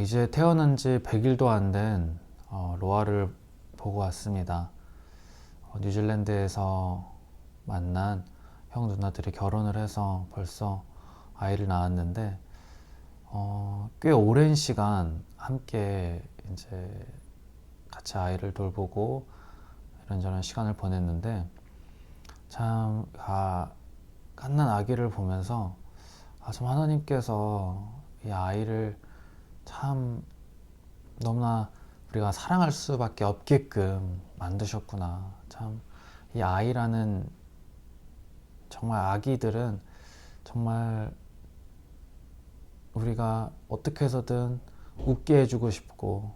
이제 태어난 지 100일도 안 된 로아를 보고 왔습니다. 뉴질랜드에서 만난 형 누나들이 결혼을 해서 벌써 아이를 낳았는데 꽤 오랜 시간 함께 이제 같이 아이를 돌보고 이런저런 시간을 보냈는데 참 갓난 아기를 보면서 참 하나님께서 이 아이를 참 너무나 우리가 사랑할 수밖에 없게끔 만드셨구나. 참 이 아이라는 정말 아기들은 정말 우리가 어떻게 해서든 웃게 해주고 싶고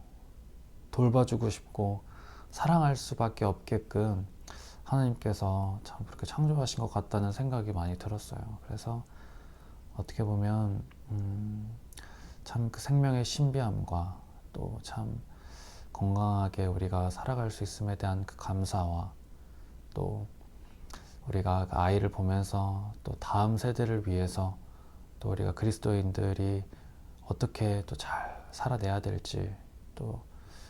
돌봐주고 싶고 사랑할 수밖에 없게끔 하나님께서 참 그렇게 창조하신 것 같다는 생각이 많이 들었어요. 그래서 어떻게 보면 참 그 생명의 신비함과 또 참 건강하게 우리가 살아갈 수 있음에 대한 그 감사와 또 우리가 그 아이를 보면서 또 다음 세대를 위해서 또 우리가 그리스도인들이 어떻게 또 잘 살아내야 될지 또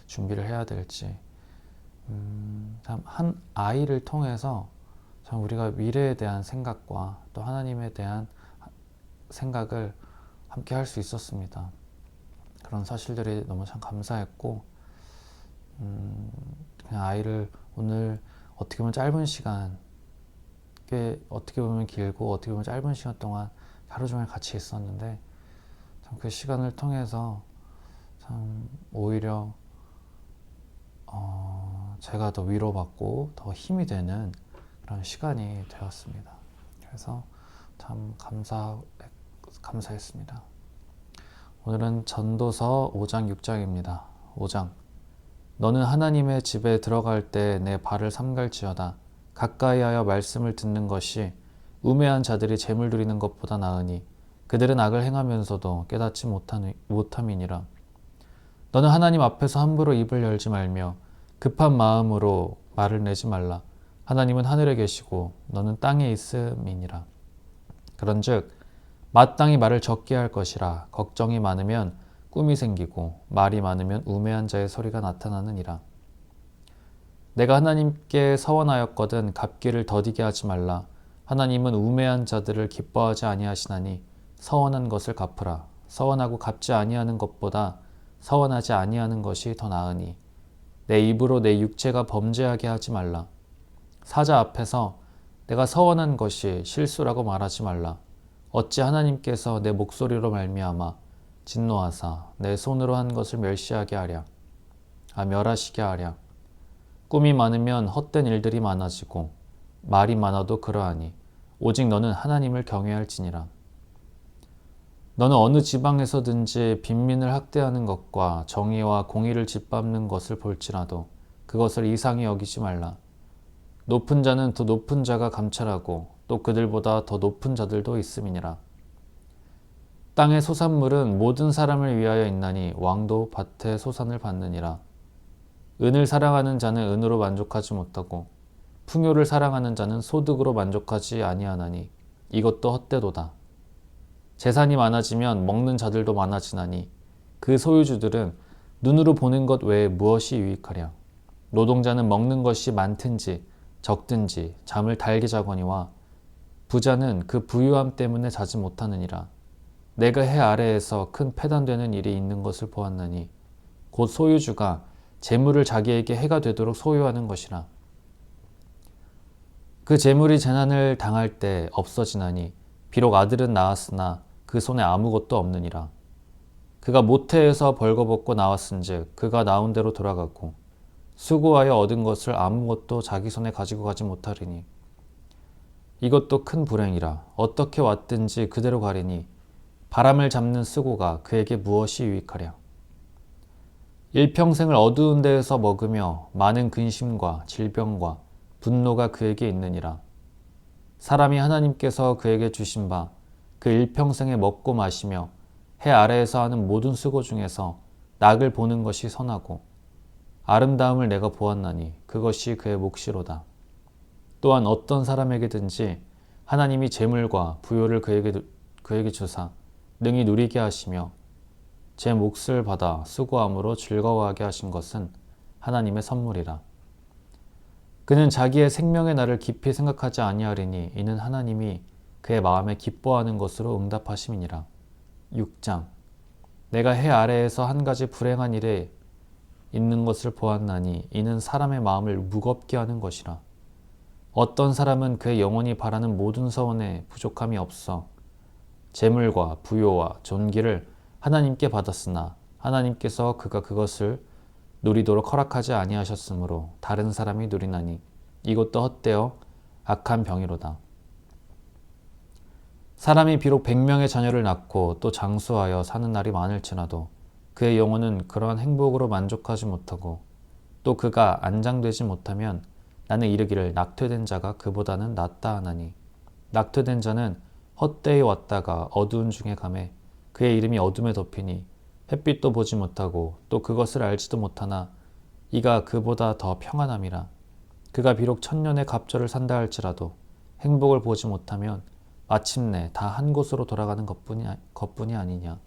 준비를 해야 될지 참 한 아이를 통해서 참 우리가 미래에 대한 생각과 또 하나님에 대한 생각을 함께 할 수 있었습니다. 그런 사실들이 너무 참 감사했고 그냥 아이를 오늘 어떻게 보면 짧은 시간 꽤 어떻게 보면 길고 어떻게 보면 짧은 시간 동안 하루 종일 같이 있었는데 참 그 시간을 통해서 참 오히려 제가 더 위로받고 더 힘이 되는 그런 시간이 되었습니다. 그래서 참 감사했습니다. 오늘은 전도서 5장 6장입니다. 5장 너는 하나님의 집에 들어갈 때 내 발을 삼갈지어다. 가까이하여 말씀을 듣는 것이 우매한 자들이 재물 드리는 것보다 나으니 그들은 악을 행하면서도 깨닫지 못함이니라. 너는 하나님 앞에서 함부로 입을 열지 말며 급한 마음으로 말을 내지 말라. 하나님은 하늘에 계시고 너는 땅에 있음이니라. 그런즉 마땅히 말을 적게 할 것이라. 걱정이 많으면 꿈이 생기고 말이 많으면 우매한 자의 소리가 나타나느니라. 내가 하나님께 서원하였거든 갚기를 더디게 하지 말라. 하나님은 우매한 자들을 기뻐하지 아니하시나니 서원한 것을 갚으라. 서원하고 갚지 아니하는 것보다 서원하지 아니하는 것이 더 나으니 내 입으로 내 육체가 범죄하게 하지 말라. 사자 앞에서 내가 서원한 것이 실수라고 말하지 말라. 어찌 하나님께서 내 목소리로 말미암아 진노하사 내 손으로 한 것을 멸하시게 하랴. 꿈이 많으면 헛된 일들이 많아지고 말이 많아도 그러하니 오직 너는 하나님을 경외할지니라. 너는 어느 지방에서든지 빈민을 학대하는 것과 정의와 공의를 짓밟는 것을 볼지라도 그것을 이상히 여기지 말라. 높은 자는 더 높은 자가 감찰하고 또 그들보다 더 높은 자들도 있음이니라. 땅의 소산물은 모든 사람을 위하여 있나니 왕도 밭의 소산을 받느니라. 은을 사랑하는 자는 은으로 만족하지 못하고 풍요를 사랑하는 자는 소득으로 만족하지 아니하나니 이것도 헛되도다. 재산이 많아지면 먹는 자들도 많아지나니 그 소유주들은 눈으로 보는 것 외에 무엇이 유익하랴. 노동자는 먹는 것이 많든지 적든지 잠을 달게 자거니와 부자는 그 부유함 때문에 자지 못하느니라. 내가 해 아래에서 큰 패단되는 일이 있는 것을 보았나니 곧 소유주가 재물을 자기에게 해가 되도록 소유하는 것이라. 그 재물이 재난을 당할 때 없어지나니 비록 아들은 낳았으나 그 손에 아무것도 없느니라. 그가 모태에서 벌거벗고 나왔은즉 그가 나온 대로 돌아가고 수고하여 얻은 것을 아무것도 자기 손에 가지고 가지 못하리니 이것도 큰 불행이라. 어떻게 왔든지 그대로 가리니 바람을 잡는 수고가 그에게 무엇이 유익하랴. 일평생을 어두운 데에서 먹으며 많은 근심과 질병과 분노가 그에게 있느니라. 사람이 하나님께서 그에게 주신 바 그 일평생에 먹고 마시며 해 아래에서 하는 모든 수고 중에서 낙을 보는 것이 선하고 아름다움을 내가 보았나니 그것이 그의 몫이로다. 또한 어떤 사람에게든지 하나님이 재물과 부요를 그에게 주사 능히 누리게 하시며 제 몫을 받아 수고함으로 즐거워하게 하신 것은 하나님의 선물이라. 그는 자기의 생명의 날을 깊이 생각하지 아니하리니 이는 하나님이 그의 마음에 기뻐하는 것으로 응답하심이니라. 6장. 내가 해 아래에서 한 가지 불행한 일에 있는 것을 보았나니 이는 사람의 마음을 무겁게 하는 것이라. 어떤 사람은 그의 영혼이 바라는 모든 소원에 부족함이 없어 재물과 부요와 존귀를 하나님께 받았으나 하나님께서 그가 그것을 누리도록 허락하지 아니하셨으므로 다른 사람이 누리나니 이것도 헛되어 악한 병이로다. 사람이 비록 100명의 자녀를 낳고 또 장수하여 사는 날이 많을지라도 그의 영혼은 그러한 행복으로 만족하지 못하고 또 그가 안장되지 못하면 나는 이르기를 낙퇴된 자가 그보다는 낫다 하나니 낙퇴된 자는 헛되이 왔다가 어두운 중에 가매 그의 이름이 어둠에 덮이니 햇빛도 보지 못하고 또 그것을 알지도 못하나 이가 그보다 더 평안함이라. 그가 비록 1000년의 갑절을 산다 할지라도 행복을 보지 못하면 마침내 다 한 곳으로 돌아가는 것뿐이 아니냐.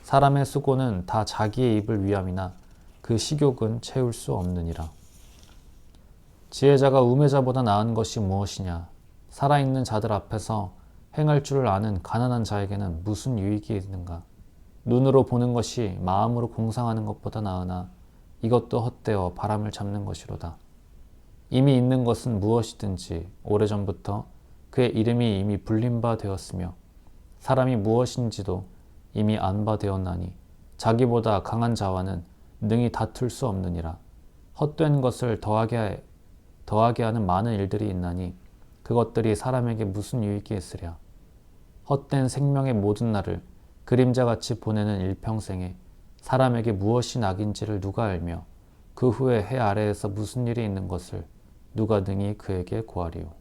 사람의 수고는 다 자기의 입을 위함이나 그 식욕은 채울 수 없느니라. 지혜자가 우매자보다 나은 것이 무엇이냐. 살아있는 자들 앞에서 행할 줄을 아는 가난한 자에게는 무슨 유익이 있는가. 눈으로 보는 것이 마음으로 공상하는 것보다 나으나 이것도 헛되어 바람을 잡는 것이로다. 이미 있는 것은 무엇이든지 오래전부터 그의 이름이 이미 불린 바 되었으며 사람이 무엇인지도 이미 안 바 되었나니 자기보다 강한 자와는 능히 다툴 수 없느니라. 헛된 것을 더하게 하는 많은 일들이 있나니 그것들이 사람에게 무슨 유익이 있으랴. 헛된 생명의 모든 날을 그림자같이 보내는 일평생에 사람에게 무엇이 낙인지를 누가 알며 그 후에 해 아래에서 무슨 일이 있는 것을 누가 능히 그에게 고하리요.